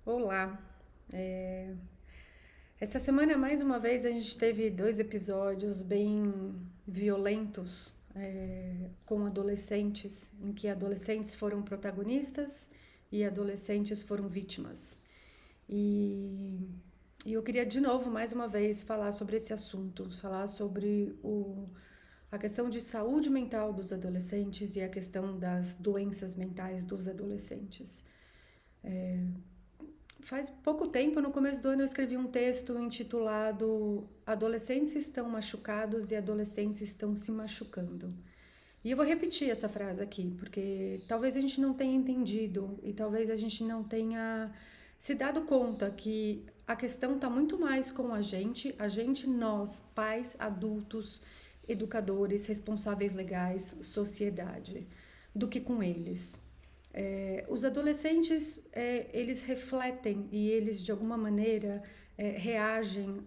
Olá. É, Essa semana, mais uma vez, a gente teve dois episódios bem violentos com adolescentes, em que adolescentes foram protagonistas e adolescentes foram vítimas. E, e eu queria, de novo, mais uma vez, falar sobre esse assunto, falar sobre a questão de saúde mental dos adolescentes e a questão das doenças mentais dos adolescentes. Faz pouco tempo, no começo do ano, eu escrevi um texto intitulado Adolescentes estão machucados e adolescentes estão se machucando. E eu vou repetir essa frase aqui, porque talvez a gente não tenha entendido e talvez a gente não tenha se dado conta que a questão está muito mais com a gente, nós, pais, adultos, educadores, responsáveis legais, sociedade, do que com eles. Os adolescentes, eles refletem e eles, de alguma maneira, reagem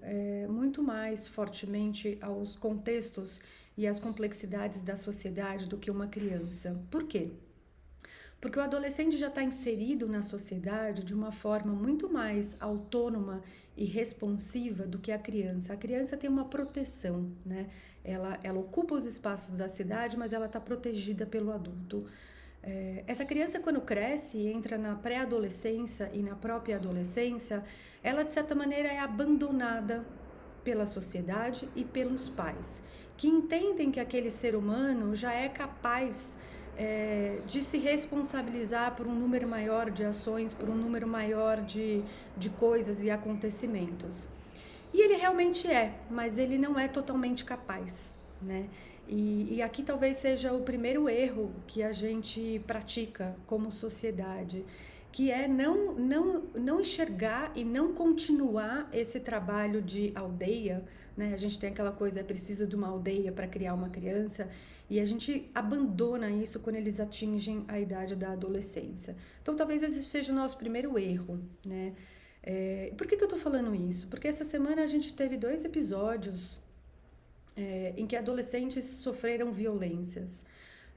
muito mais fortemente aos contextos e às complexidades da sociedade do que uma criança. Por quê? Porque o adolescente já está inserido na sociedade de uma forma muito mais autônoma e responsiva do que a criança. A criança tem uma proteção, né? Ela ocupa os espaços da cidade, mas ela está protegida pelo adulto. Essa criança, quando cresce e entra na pré-adolescência e na própria adolescência, ela, de certa maneira, é abandonada pela sociedade e pelos pais, que entendem que aquele ser humano já é capaz de se responsabilizar por um número maior de ações, por um número maior de coisas e acontecimentos. E ele realmente é, mas ele não é totalmente capaz, né? E aqui talvez seja o primeiro erro que a gente pratica como sociedade, que é não enxergar e não continuar esse trabalho de aldeia, né? A gente tem aquela coisa, é preciso de uma aldeia para criar uma criança, e a gente abandona isso quando eles atingem a idade da adolescência. Então talvez esse seja o nosso primeiro erro, né? Por que eu tô falando isso? Porque essa semana a gente teve dois episódios em que adolescentes sofreram violências.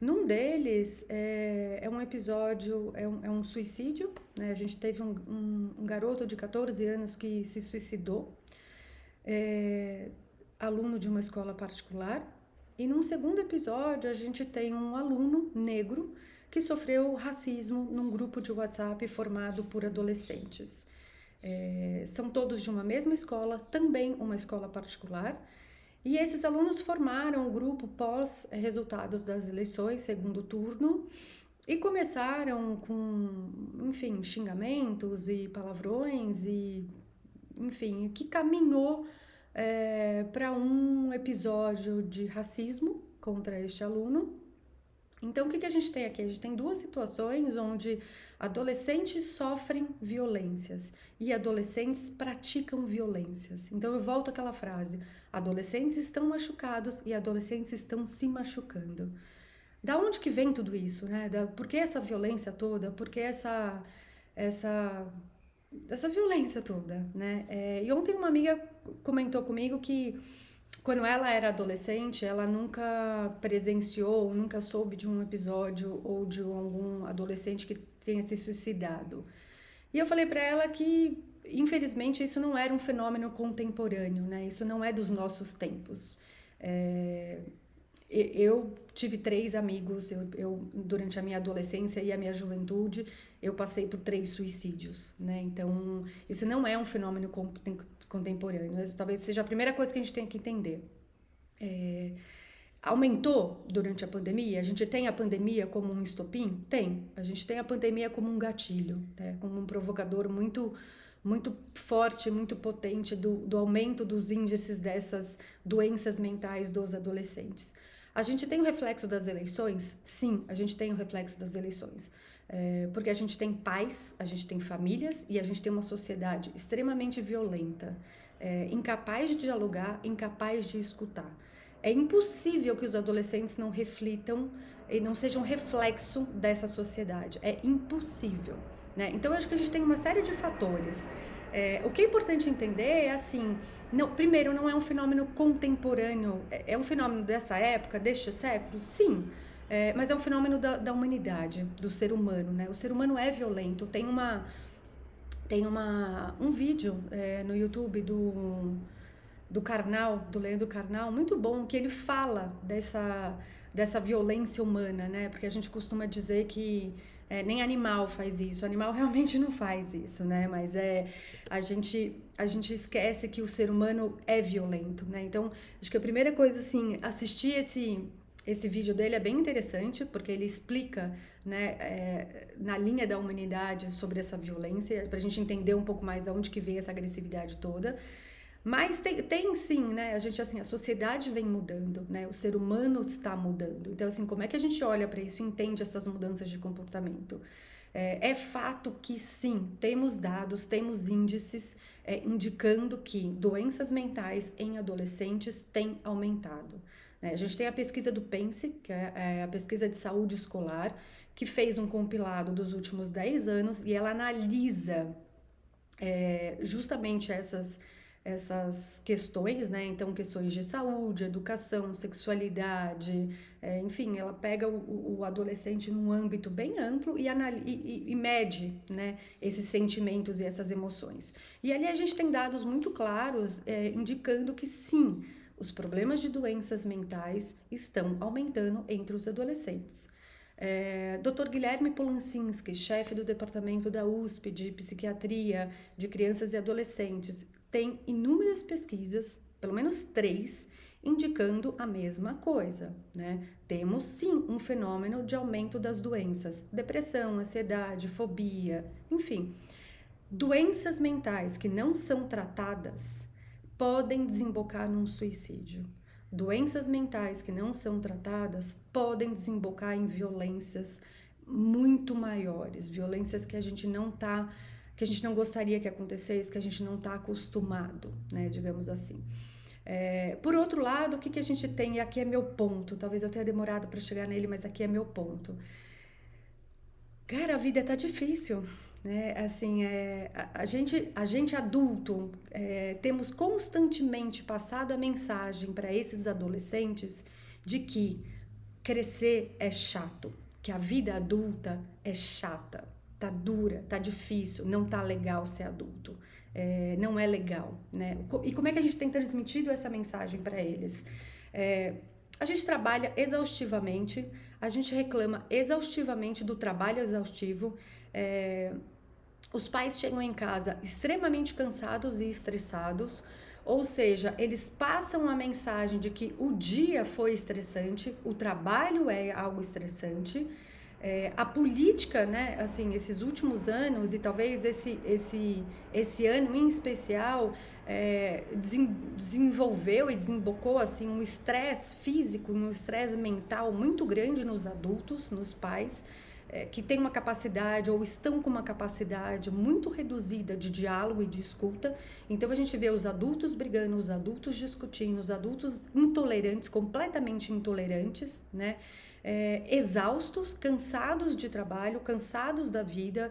Num deles é um episódio, é um suicídio, né? A gente teve um garoto de 14 anos que se suicidou, é, aluno de uma escola particular. E num segundo episódio a gente tem um aluno negro que sofreu racismo num grupo de WhatsApp formado por adolescentes. São todos de uma mesma escola, também uma escola particular, e esses alunos formaram o grupo pós resultados das eleições, segundo turno, e começaram com, enfim, xingamentos e palavrões e, enfim, que caminhou para um episódio de racismo contra este aluno. Então, o que a gente tem aqui? A gente tem duas situações onde adolescentes sofrem violências e adolescentes praticam violências. Então, eu volto àquela frase: adolescentes estão machucados e adolescentes estão se machucando. Da onde que vem tudo isso, né? Por que essa violência toda? Por que essa, essa violência toda, né? E ontem uma amiga comentou comigo que quando ela era adolescente, ela nunca presenciou, nunca soube de um episódio ou de algum adolescente que tenha se suicidado. E eu falei para ela que, infelizmente, isso não era um fenômeno contemporâneo, né? Isso não é dos nossos tempos. É, eu tive três amigos, durante a minha adolescência e a minha juventude, eu passei por três suicídios, né? Então, isso não é um fenômeno contemporâneo. Talvez seja a primeira coisa que a gente tem que entender. É, Aumentou durante a pandemia? A gente tem a pandemia como um estopim? Tem. A gente tem a pandemia como um gatilho, né? Como um provocador muito forte, muito potente do aumento dos índices dessas doenças mentais dos adolescentes. A gente tem o reflexo das eleições? Sim, a gente tem o reflexo das eleições. Porque a gente tem pais, a gente tem famílias e a gente tem uma sociedade extremamente violenta, incapaz de dialogar, incapaz de escutar. É impossível que os adolescentes não reflitam e não sejam reflexo dessa sociedade. É impossível, né? Então, eu acho que a gente tem uma série de fatores. O que é importante entender é assim, primeiro, não é um fenômeno contemporâneo, é um fenômeno dessa época, deste século? Sim, mas é um fenômeno da humanidade, do ser humano, né? O ser humano é violento, tem Tem um vídeo no YouTube do Karnal, do Leandro Carnal, muito bom, que ele fala dessa violência humana, né? Porque a gente costuma dizer que nem animal faz isso, animal realmente não faz isso, né? Mas a gente esquece que o ser humano é violento, né? Então, acho que a primeira coisa, assim, assistir esse vídeo dele é bem interessante, porque ele explica, né, na linha da humanidade sobre essa violência, para a gente entender um pouco mais de onde que vem essa agressividade toda. Mas tem sim, né? A gente, assim, a sociedade vem mudando, né? O ser humano está mudando. Então, assim, como é que a gente olha para isso e entende essas mudanças de comportamento? É fato que sim, temos dados, temos índices indicando que doenças mentais em adolescentes têm aumentado. A gente tem a pesquisa do PENSE, que é a pesquisa de saúde escolar, que fez um compilado dos últimos 10 anos e ela analisa justamente essas questões, né? Então, questões de saúde, educação, sexualidade, enfim, ela pega o adolescente num âmbito bem amplo e mede, né, esses sentimentos e essas emoções. E ali a gente tem dados muito claros indicando que sim, os problemas de doenças mentais estão aumentando entre os adolescentes. Dr. Guilherme Polancinski, chefe do departamento da USP de psiquiatria de crianças e adolescentes, tem inúmeras pesquisas, pelo menos 3, indicando a mesma coisa, né? Temos sim um fenômeno de aumento das doenças, depressão, ansiedade, fobia, enfim. Doenças mentais que não são tratadas podem desembocar num suicídio. Doenças mentais que não são tratadas podem desembocar em violências muito maiores, violências que a gente não gostaria que acontecesse, que a gente não está acostumado, né, digamos assim. Por outro lado, o que a gente tem, e aqui é meu ponto, talvez eu tenha demorado para chegar nele, mas aqui é meu ponto. Cara, a vida tá difícil, né? Assim, a gente adulto temos constantemente passado a mensagem para esses adolescentes de que crescer é chato, que a vida adulta é chata, tá dura, tá difícil, não tá legal ser adulto, não é legal, né? E como é que a gente tem transmitido essa mensagem para eles? A gente trabalha exaustivamente, a gente reclama exaustivamente do trabalho exaustivo. Os pais chegam em casa extremamente cansados e estressados, ou seja, eles passam a mensagem de que o dia foi estressante, o trabalho é algo estressante. A política, né, assim, esses últimos anos e talvez esse ano em especial desenvolveu e desembocou assim um estresse físico, um estresse mental muito grande nos adultos, nos pais, que têm uma capacidade ou estão com uma capacidade muito reduzida de diálogo e de escuta. Então a gente vê os adultos brigando, os adultos discutindo, os adultos intolerantes, completamente intolerantes, né? Exaustos, cansados de trabalho, cansados da vida,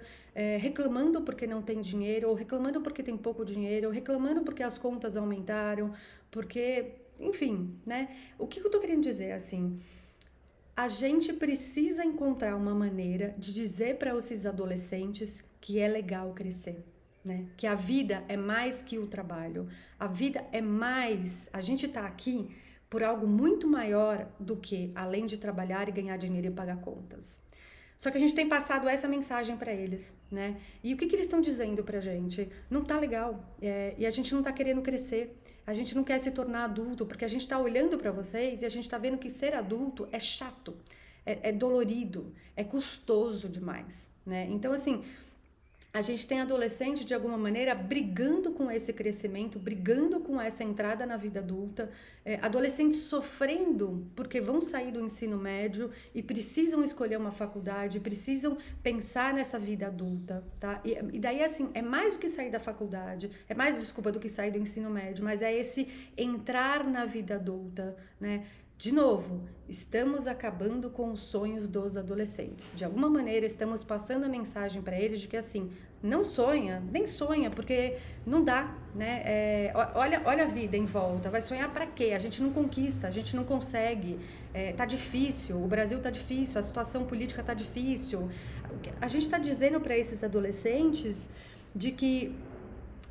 reclamando porque não tem dinheiro, ou reclamando porque tem pouco dinheiro, ou reclamando porque as contas aumentaram, porque, enfim, né? O que eu tô querendo dizer, assim, a gente precisa encontrar uma maneira de dizer para esses adolescentes que é legal crescer, né? Que a vida é mais que o trabalho, a vida é mais, a gente tá aqui por algo muito maior do que além de trabalhar e ganhar dinheiro e pagar contas. Só que a gente tem passado essa mensagem para eles, né? E o que eles estão dizendo pra gente? Não tá legal, e a gente não tá querendo crescer, a gente não quer se tornar adulto, porque a gente tá olhando para vocês e a gente tá vendo que ser adulto é chato, é dolorido, é custoso demais, né? Então, assim, a gente tem adolescente, de alguma maneira, brigando com esse crescimento, brigando com essa entrada na vida adulta, adolescentes sofrendo porque vão sair do ensino médio e precisam escolher uma faculdade, precisam pensar nessa vida adulta, tá? E daí, assim, é mais do que sair da faculdade, é mais, desculpa, do que sair do ensino médio, mas é esse entrar na vida adulta, né? De novo, estamos acabando com os sonhos dos adolescentes. De alguma maneira, estamos passando a mensagem para eles de que, assim, não sonha, nem sonha, porque não dá, né? Olha a vida em volta, vai sonhar para quê? A gente não conquista, a gente não consegue, tá difícil, o Brasil tá difícil, a situação política tá difícil. A gente está dizendo para esses adolescentes de que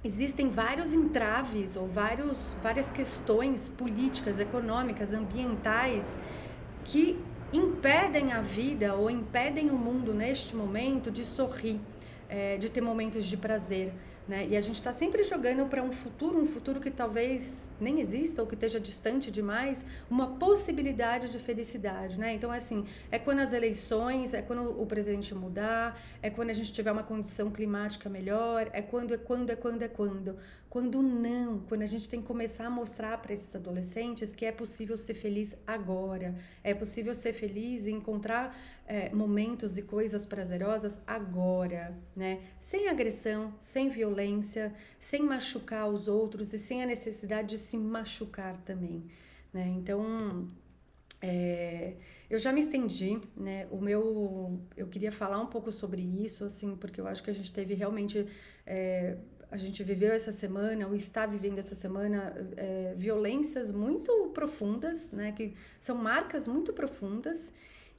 existem vários entraves ou várias questões políticas, econômicas, ambientais que impedem a vida ou impedem o mundo neste momento de sorrir, de ter momentos de prazer, né? E a gente está sempre jogando para um futuro que talvez nem exista ou que esteja distante demais, uma possibilidade de felicidade, né? Então, assim, é quando as eleições, é quando o presidente mudar, é quando a gente tiver uma condição climática melhor, quando não, quando a gente tem que começar a mostrar para esses adolescentes que é possível ser feliz agora, é possível ser feliz e encontrar momentos e coisas prazerosas agora, né? Sem agressão, sem violência, sem machucar os outros e sem a necessidade de se machucar também, né? Então, eu já me estendi, né? Eu queria falar um pouco sobre isso, assim, porque eu acho que a gente teve realmente, a gente viveu essa semana, ou está vivendo essa semana, violências muito profundas, né? Que são marcas muito profundas.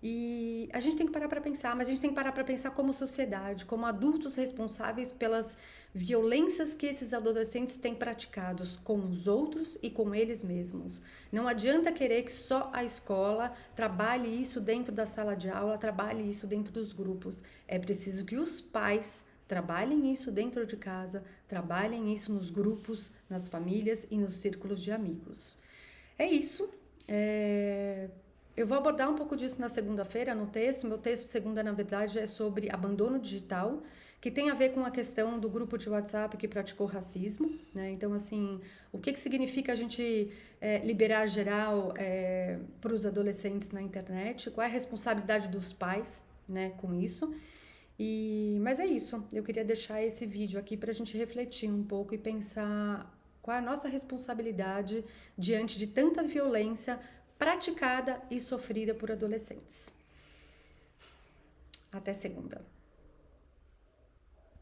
E a gente tem que parar para pensar, mas a gente tem que parar para pensar como sociedade, como adultos responsáveis pelas violências que esses adolescentes têm praticados com os outros e com eles mesmos. Não adianta querer que só a escola trabalhe isso dentro da sala de aula, trabalhe isso dentro dos grupos. É preciso que os pais trabalhem isso dentro de casa, trabalhem isso nos grupos, nas famílias e nos círculos de amigos. É isso. Eu vou abordar um pouco disso na segunda-feira no texto. Meu texto de segunda, na verdade, é sobre abandono digital, que tem a ver com a questão do grupo de WhatsApp que praticou racismo, né? Então, assim, o que significa a gente liberar geral para os adolescentes na internet? Qual é a responsabilidade dos pais, né, com isso? Mas é isso. Eu queria deixar esse vídeo aqui para a gente refletir um pouco e pensar qual é a nossa responsabilidade diante de tanta violência praticada e sofrida por adolescentes. Até segunda.